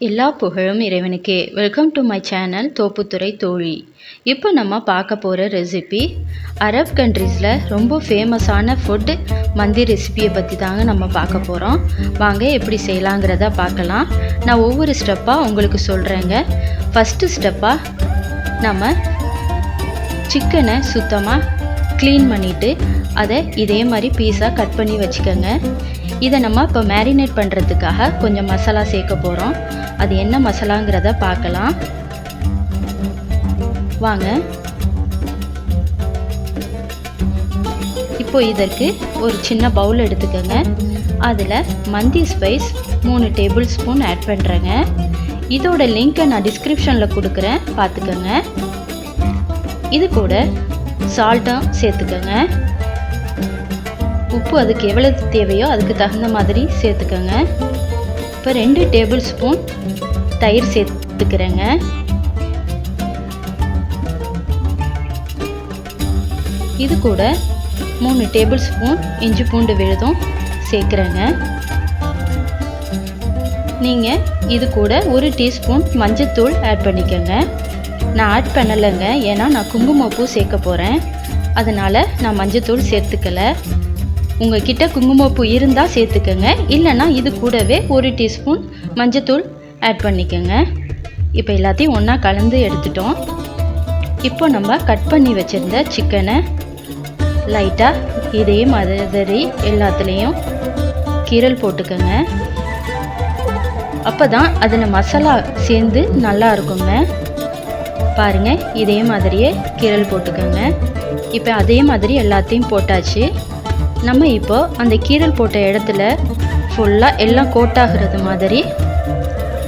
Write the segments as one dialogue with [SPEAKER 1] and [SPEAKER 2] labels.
[SPEAKER 1] எல்லா புகழும் இறைவனுக்கே. Welcome to my channel Thopputhurai Thozhi. இப்போ நம்ம பார்க்க போகிற ரெசிபி அரப் கண்ட்ரீஸில் ரொம்ப ஃபேமஸான ஃபுட் மந்தி ரெசிபியை பற்றி தாங்க நம்ம பார்க்க போகிறோம். வாங்க எப்படி செய்யலாங்கிறத பார்க்கலாம். நான் ஒவ்வொரு ஸ்டெப்பாக உங்களுக்கு சொல்கிறேங்க. ஃபஸ்ட்டு ஸ்டெப்பாக நம்ம சிக்கனை சுத்தமாக க்ளீன் பண்ணிவிட்டு அதை இதே மாதிரி பீஸாக கட் பண்ணி வச்சுக்கோங்க. இதை நம்ம இப்போ மேரினேட் பண்ணுறதுக்காக கொஞ்சம் மசாலா சேர்க்க போகிறோம். அது என்ன மசாலாங்கிறத பார்க்கலாம் வாங்க. இப்போ இதற்கு ஒரு சின்ன பவுல் எடுத்துக்கோங்க. அதில் மந்தி ஸ்பைஸ் 3 டேபிள் ஸ்பூன் ஆட் பண்ணுறேங்க. இதோட லிங்க்கை நான் டிஸ்கிரிப்ஷனில் கொடுக்குறேன், பார்த்துக்கோங்க. இது கூட சால்ட்டும் சேர்த்துக்கோங்க. உப்பு அதுக்கு எவ்வளவு தேவையோ அதுக்கு தகுந்த மாதிரி சேர்த்துக்கோங்க. இப்போ 2 டேபிள் ஸ்பூன் தயிர் சேர்த்துக்கிறேங்க. இது கூட 3 டேபிள் ஸ்பூன் இஞ்சி பூண்டு விழுதும் சேர்க்குறேங்க. நீங்கள் இது கூட 1 டீஸ்பூன் மஞ்சத்தூள் ஆட் பண்ணிக்கோங்க. நான் ஆட் பண்ணலைங்க, ஏன்னா நான் குங்குமப்பூ சேர்க்க போகிறேன். அதனால் நான் மஞ்சத்தூள் சேர்த்துக்கலை. உங்கள்கிட்ட குங்குமப்பூ இருந்தால் சேர்த்துக்கோங்க, இல்லைன்னா இது கூடவே 1 டீஸ்பூன் மஞ்சத்தூள் ஆட் பண்ணிக்கோங்க. இப்போ எல்லாத்தையும் ஒன்றா கலந்து எடுத்துட்டோம். இப்போ நம்ம கட் பண்ணி வச்சுருந்த சிக்கனை லைட்டாக இதே மாதிரி எல்லாத்துலேயும் கீரல் போட்டுக்கோங்க. அப்போ தான் அதில் மசாலா சேர்ந்து நல்லா இருக்குங்க. பாருங்கள், இதே மாதிரியே கீரல் போட்டுக்கோங்க. இப்போ அதே மாதிரி எல்லாத்தையும் போட்டாச்சு. நம்ம இப்போ அந்த கீரல் போட்ட இடத்துல ஃபுல்லாக எல்லாம் கோட்டாகிறது மாதிரி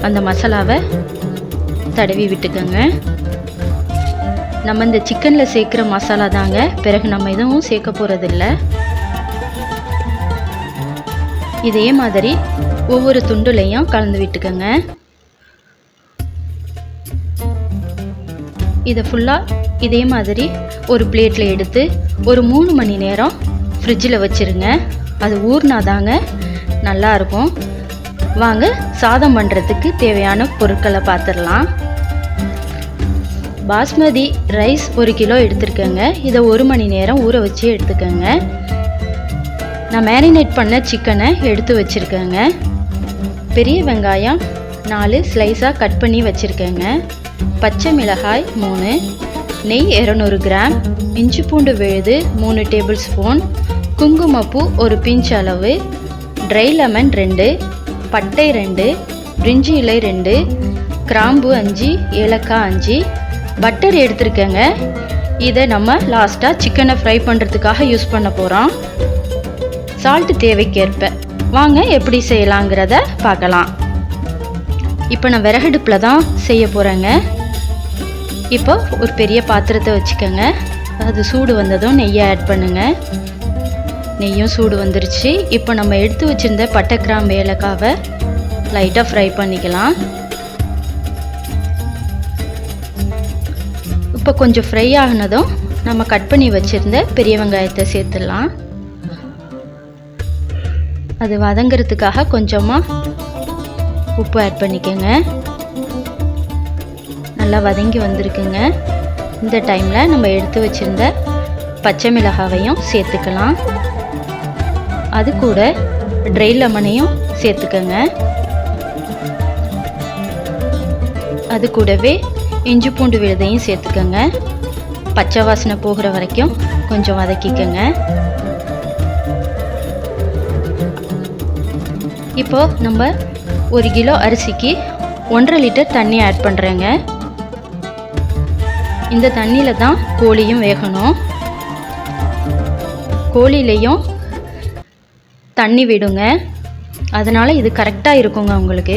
[SPEAKER 1] அந்த மசாலாவை தடவி விட்டுக்கோங்க. நம்ம இந்த சிக்கனில் சேர்க்குற மசாலா தாங்க, பிறகு நம்ம எதுவும் சேர்க்க போகிறதில்ல. இதே மாதிரி ஒவ்வொரு துண்டுலையும் கலந்து விட்டுக்கோங்க. இதை ஃபுல்லாக இதே மாதிரி ஒரு பிளேட்டில் எடுத்து ஒரு 3 மணி நேரம் ஃப்ரிட்ஜில் வச்சுருங்க. அது ஊறினாதாங்க நல்லாயிருக்கும். வாங்க சாதம் பண்ணுறதுக்கு தேவையான பொருட்களை பார்த்துடலாம். பாஸ்மதி ரைஸ் 1 கிலோ எடுத்துருக்கேங்க. இதை 1 மணி நேரம் ஊற வச்சு எடுத்துக்கோங்க. நான் மேரினேட் பண்ண சிக்கனை எடுத்து வச்சுருக்கேங்க. பெரிய வெங்காயம் 4 ஸ்லைஸாக கட் பண்ணி வச்சுருக்கேங்க. பச்சை மிளகாய் 3, நெய் 200 கிராம், இஞ்சி பூண்டு விழுது 3 டேபிள் ஸ்பூன், குங்குமப்பூ 1 பிஞ்ச் அளவு, ட்ரை லெமன் 2, பட்டை 2, பிரிஞ்சி இலை 2, கிராம்பு 5, ஏலக்காய் 5, பட்டர் எடுத்துருக்கேங்க. இதை நம்ம லாஸ்ட்டாக சிக்கனை ஃப்ரை பண்ணுறதுக்காக யூஸ் பண்ண போகிறோம். சால்ட்டு தேவைக்கேற்ப. வாங்க எப்படி செய்யலாங்கிறத பார்க்கலாம். இப்போ நான் விறகடுப்பில் தான் செய்ய போகிறேங்க. இப்போ ஒரு பெரிய பாத்திரத்தை வச்சுக்கோங்க. அது சூடு வந்ததும் நெய்யை ஆட் பண்ணுங்கள். நெய்யும் சூடு வந்துருச்சு. இப்போ நம்ம எடுத்து வச்சுருந்த பட்டை கிராம்பு ஏலக்காவை லைட்டாக ஃப்ரை பண்ணிக்கலாம். இப்போ கொஞ்சம் ஃப்ரை ஆகினதும் நம்ம கட் பண்ணி வச்சுருந்த பெரிய வெங்காயத்தை சேர்த்துடலாம். அது வதங்கிறதுக்காக கொஞ்சமாக உப்பு ஆட் பண்ணிக்கோங்க. நல்லா வதங்கி வந்திருக்குங்க. இந்த டைமில் நம்ம எடுத்து வச்சுருந்த பச்சை மிளகாவையும் சேர்த்துக்கலாம். அது கூட ட்ரை லெமனையும் சேர்த்துக்கோங்க. அது கூடவே இஞ்சி பூண்டு விழுதையும் சேர்த்துக்கோங்க. பச்சை வாசனை போகிற வரைக்கும் கொஞ்சம் வதக்கிக்கோங்க. இப்போ நம்ம 1 கிலோ அரிசிக்கு 1.5 லிட்டர் தண்ணி ஆட் பண்ணுறேங்க. இந்த தண்ணியில் தான் கோழியும் வேகணும். கோழிலையும் தண்ணி விடுங்க, அதனால் இது கரெக்டாக இருக்குங்க உங்களுக்கு.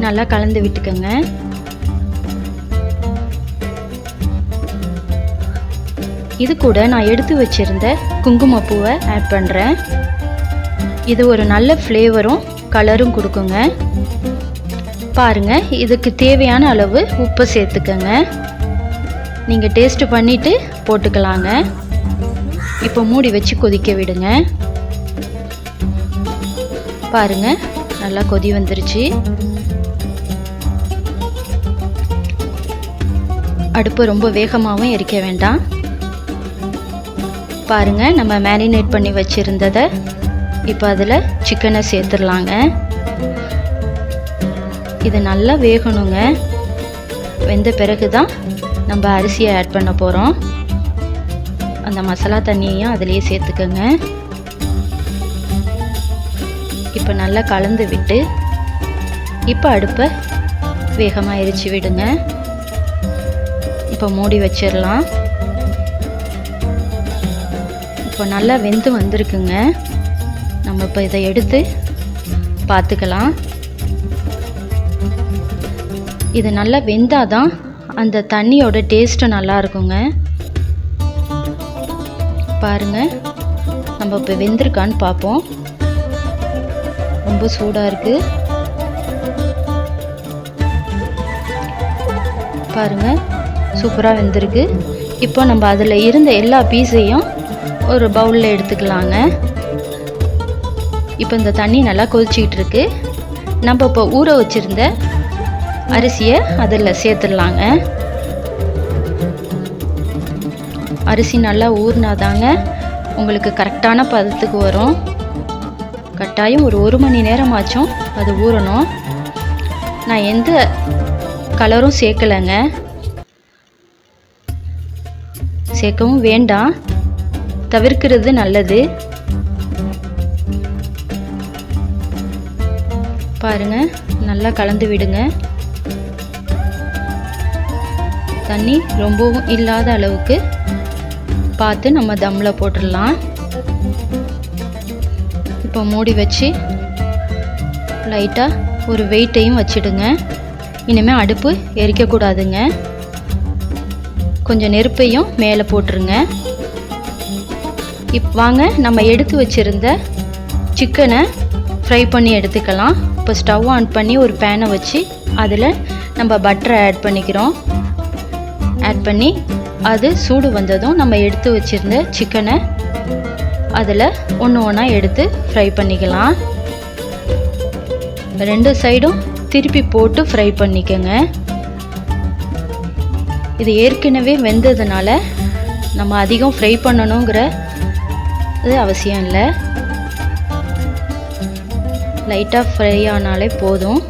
[SPEAKER 1] நல்லா கலந்து விட்டுக்கோங்க. இது கூட நான் எடுத்து வச்சுருந்த குங்குமப்பூவை ஆட் பண்ணுறேன். இது ஒரு நல்ல ஃப்ளேவரும் கலரும் கொடுக்குங்க. பாருங்கள், இதுக்கு தேவையான அளவு உப்பு சேர்த்துக்கோங்க. நீங்கள் டேஸ்ட்டு பண்ணிவிட்டு போட்டுக்கலாங்க. இப்போ மூடி வச்சு கொதிக்க விடுங்க. பாருங்கள், நல்லா கொதி வந்துருச்சு. அடுப்பு ரொம்ப வேகமாகவும் எரிக்க வேண்டாம். பாருங்கள், நம்ம மேரினேட் பண்ணி வச்சுருந்ததை இப்போ அதில் சிக்கனை சேர்த்துடலாங்க. இது நல்லா வேகணுங்க. வெந்த பிறகு தான் நம்ம அரிசியை ஆட் பண்ண போகிறோம். அந்த மசாலா தண்ணியையும் அதிலேயே சேர்த்துக்கோங்க. இப்போ நல்லா கலந்து விட்டு இப்போ அடுப்பை வேகமாக எரிச்சு விடுங்க. இப்போ மூடி வச்சிடலாம். இப்போ நல்லா வெந்து வந்திருக்குங்க. நம்ம இப்போ இதை எடுத்து பார்த்துக்கலாம். இது நல்லா வெந்தாதான் அந்த தண்ணியோட டேஸ்ட்டு நல்லா இருக்குங்க. பாருங்கள், நம்ம இப்போ வெந்திருக்கான்னு பார்ப்போம். ரொம்ப சூடாக இருக்குது. பாருங்கள், சூப்பராக வெந்திருக்கு. இப்போ நம்ம அதில் இருந்த எல்லா பீஸையும் ஒரு பவுலில் எடுத்துக்கலாங்க. இப்போ இந்த தண்ணி நல்லா கொதிச்சிக்கிட்டு இருக்கு. நம்ம இப்போ ஊற வச்சுருந்த அரிசியை அதில் சேர்த்துடலாங்க. அரிசி நல்லா ஊறினாதாங்க உங்களுக்கு கரெக்டான பதத்துக்கு வரும். கட்டாயம் ஒரு மணி நேரமாச்சும் அது ஊறணும். நான் எந்த கலரும் சேர்க்கலைங்க, சேர்க்கவும் வேண்டாம், தவிர்க்கிறது நல்லது. பாருங்க, நல்லா கலந்து விடுங்க. தண்ணி ரொம்பவும் இல்லாத அளவுக்கு பார்த்து நம்ம தம்மில் போட்டுடலாம். இப்போ மூடி வச்சு லைட்டாக ஒரு வெயிட்டையும் வச்சிடுங்க. இனிமேல் அடுப்பு எரிக்கக்கூடாதுங்க. கொஞ்சம் நெருப்பையும் மேலே போட்டுருங்க. வாங்க நம்ம எடுத்து வச்சுருந்த சிக்கனை ஃப்ரை பண்ணி எடுத்துக்கலாம். இப்போ ஸ்டவ் ஆன் பண்ணி ஒரு பேனை வச்சு அதில் நம்ம பட்டரை ஆட் பண்ணிக்கிறோம். ஆட் பண்ணி அது சூடு வந்ததும் நம்ம எடுத்து வச்சுருந்த சிக்கனை அதில் ஒன்று ஒன்றா எடுத்து ஃப்ரை பண்ணிக்கலாம். 2 சைடும் திருப்பி போட்டு ஃப்ரை பண்ணிக்கோங்க. இது ஏற்கனவே வெந்ததுனால நம்ம அதிகம் ஃப்ரை பண்ணணுங்கிற அது அவசியம் இல்லை. லைட்டாக ஃப்ரை ஆனாலே போதும்.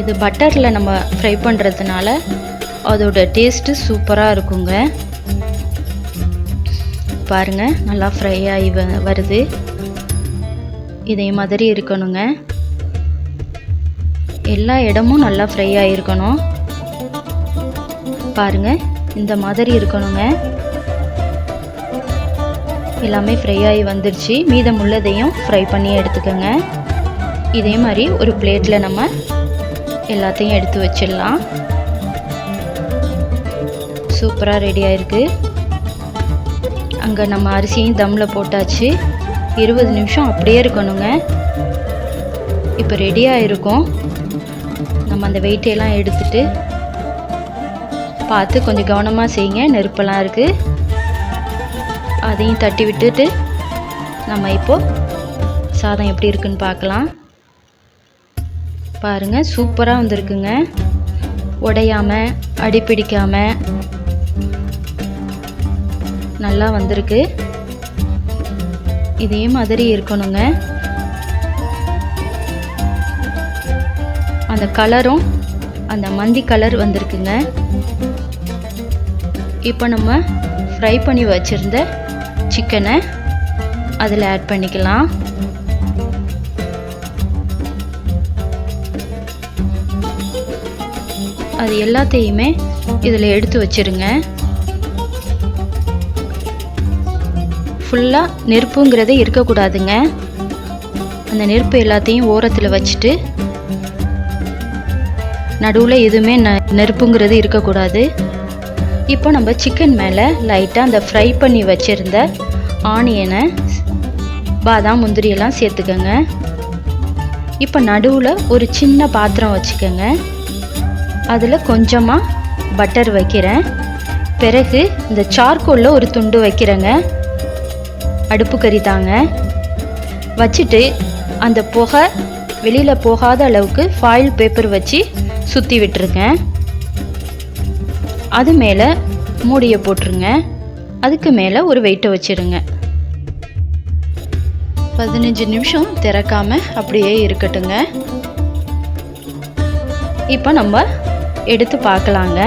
[SPEAKER 1] இது பட்டரில் நம்ம ஃப்ரை பண்ணுறதுனால அதோட டேஸ்ட்டு சூப்பராக இருக்குங்க. பாருங்கள், நல்லா ஃப்ரை ஆகி வருது. இதே மாதிரி இருக்கணுங்க. எல்லா இடமும் நல்லா ஃப்ரை ஆகிருக்கணும். பாருங்கள், இந்த மாதிரி இருக்கணுங்க. எல்லாமே ஃப்ரை ஆகி வந்துருச்சு. மீதம் உள்ளதையும் ஃப்ரை பண்ணி எடுத்துக்கோங்க. இதே மாதிரி ஒரு பிளேட்டில் நம்ம எல்லாத்தையும் எடுத்து வச்சிடலாம். சூப்பராக ரெடி ஆகிருக்கு. அங்கே நம்ம அரிசியும் தம்மில் போட்டாச்சு. 20 நிமிஷம் அப்படியே இருக்கணுங்க. இப்போ ரெடியாக இருக்கும். நம்ம அந்த வெயிட்டையெல்லாம் எடுத்துட்டு பார்த்து கொஞ்சம் கவனமாக செய்யுங்க. நெருப்பெல்லாம் இருக்குது, அதையும் தட்டி விட்டுட்டு நம்ம இப்போது சாதம் எப்படி இருக்குன்னு பார்க்கலாம். பாருங்கள், சூப்பராக வந்திருக்குங்க. உடையாமல் அடிப்பிடிக்காமல் நல்லா வந்திருக்கு. இதே மாதிரி இருக்கணுங்க. அந்த கலரும் அந்த மந்தி கலர் வந்திருக்குங்க. இப்போ நம்ம ஃப்ரை பண்ணி வச்சுருந்த சிக்கனை அதில் ஆட் பண்ணிக்கலாம். அது எல்லாத்தையுமே இதில் எடுத்து வச்சிருங்க. ஃபுல்லாக நெருப்புங்கிறதே இருக்கக்கூடாதுங்க. அந்த நெருப்பு எல்லாத்தையும் ஓரத்தில் வச்சுட்டு நடுவில் எதுவுமே நெருப்புங்கிறது இருக்கக்கூடாது. இப்போ நம்ம சிக்கன் மேலே லைட்டாக அந்த ஃப்ரை பண்ணி வச்சுருந்த ஆனியனை, பாதாம், முந்திரியெல்லாம் சேர்த்துக்கோங்க. இப்போ நடுவில் ஒரு சின்ன பாத்திரம் வச்சுக்கோங்க. அதில் கொஞ்சமாக பட்டர் வைக்கிறேன். பிறகு இந்த சார்கோலில் ஒரு துண்டு வைக்கிறேங்க. அடுப்பு கறி தாங்க. வச்சுட்டு அந்த புகை வெளியில் போகாத அளவுக்கு ஃபாயில் பேப்பர் வச்சு சுற்றி விட்டுருக்கேன். அது மேலே மூடியை போட்டுருங்க. அதுக்கு மேலே ஒரு வெயிட்டை வச்சுருங்க. 15 நிமிஷம் திறக்காம அப்படியே இருக்கட்டுங்க. இப்போ நம்ம எடுத்து பார்க்கலாங்க.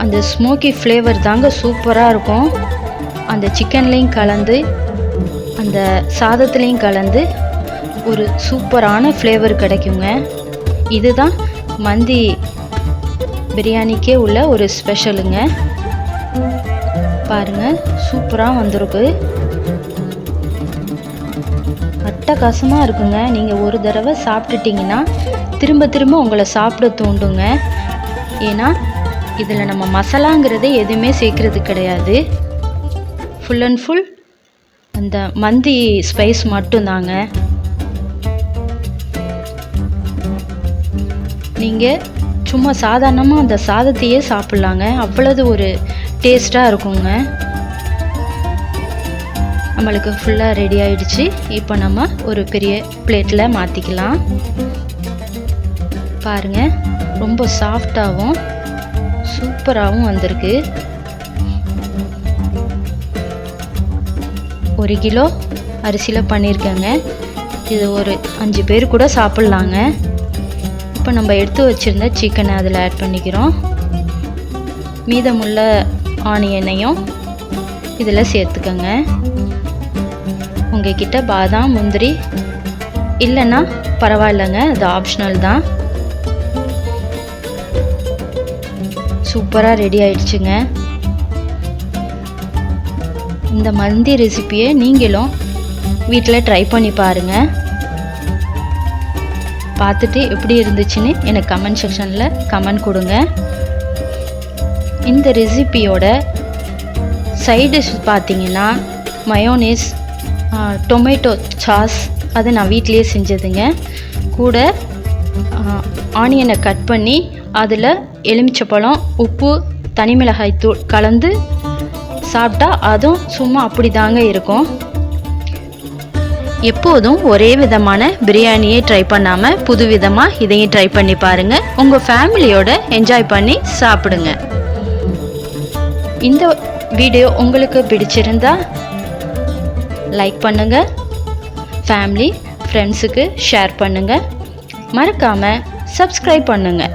[SPEAKER 1] அந்த ஸ்மோக்கி ஃப்ளேவர் தாங்க சூப்பராக இருக்கும். அந்த சிக்கன்லேயும் கலந்து அந்த சாதத்துலேயும் கலந்து ஒரு சூப்பரான ஃப்ளேவர் கிடைக்குங்க. இதுதான் மந்தி பிரியாணிக்கே உள்ள ஒரு ஸ்பெஷலுங்க. பாருங்கள், சூப்பராக வந்திருக்கு. அட்டகாசமாக இருக்குங்க. நீங்கள் ஒரு தடவை சாப்பிட்டுட்டிங்கன்னா திரும்ப திரும்ப உங்களை சாப்பிட தூண்டுங்க. ஏன்னா இதில் நம்ம மசாலாங்கிறதே எதுவுமே சேர்க்கறது கிடையாது. ஃபுல் அண்ட் ஃபுல் அந்த மந்தி ஸ்பைஸ் மட்டும்தாங்க. நீங்கள் சும்மா சாதாரணமாக அந்த சாதத்தையே சாப்பிட்லாங்க. அவ்வளவு ஒரு டேஸ்ட்டாக இருக்குங்க. நம்மளுக்கு ஃபுல்லாக ரெடி ஆயிடுச்சு. இப்போ நம்ம ஒரு பெரிய பிளேட்டில் மாற்றிக்கலாம். பாருங்கள், ரொம்ப சாஃப்டாகவும் சூப்பராகவும் வந்திருக்கு. 1 கிலோ அரிசியில் பண்ணியிருக்கேங்க. இது ஒரு 5 பேர் கூட சாப்பிட்லாங்க. இப்போ நம்ம எடுத்து வச்சுருந்த சிக்கனை அதில் ஆட் பண்ணிக்கிறோம். மீதமுள்ள ஆனியனையும் இதில் சேர்த்துக்கோங்க. உங்ககிட்ட பாதாம் முந்திரி இல்லைன்னா பரவாயில்லைங்க, அது ஆப்ஷனல் தான். சூப்பராக ரெடி ஆயிடுச்சுங்க. இந்த மந்தி ரெசிபியை நீங்களும் வீட்டில் ட்ரை பண்ணி பாருங்கள். பார்த்துட்டு எப்படி இருந்துச்சுன்னு எனக்கு கமெண்ட் செக்ஷனில் கமெண்ட் கொடுங்க. இந்த ரெசிபியோட சைட் டிஷ் பார்த்தீங்கன்னா மயோனீஸ், டொமேட்டோ சாஸ், அதை நான் வீட்டிலேயே செஞ்சதுங்க. கூட ஆனியனை கட் பண்ணி அதில் எலுமிச்சப்பழம், உப்பு, தனி மிளகாய் தூள் கலந்து சாப்பிட்டா அதுவும் சும்மா அப்படி தாங்க இருக்கும். எப்போதும் ஒரே விதமான பிரியாணியை ட்ரை பண்ணாமல் புது விதமாக இதையும் ட்ரை பண்ணி பாருங்கள். உங்கள் ஃபேமிலியோட என்ஜாய் பண்ணி சாப்பிடுங்க. இந்த வீடியோ உங்களுக்கு பிடிச்சிருந்தா லைக் பண்ணுங்கள், ஃபேமிலி ஃப்ரெண்ட்ஸுக்கு ஷேர் பண்ணுங்கள், மறக்காமல் சப்ஸ்கிரைப் பண்ணுங்கள்.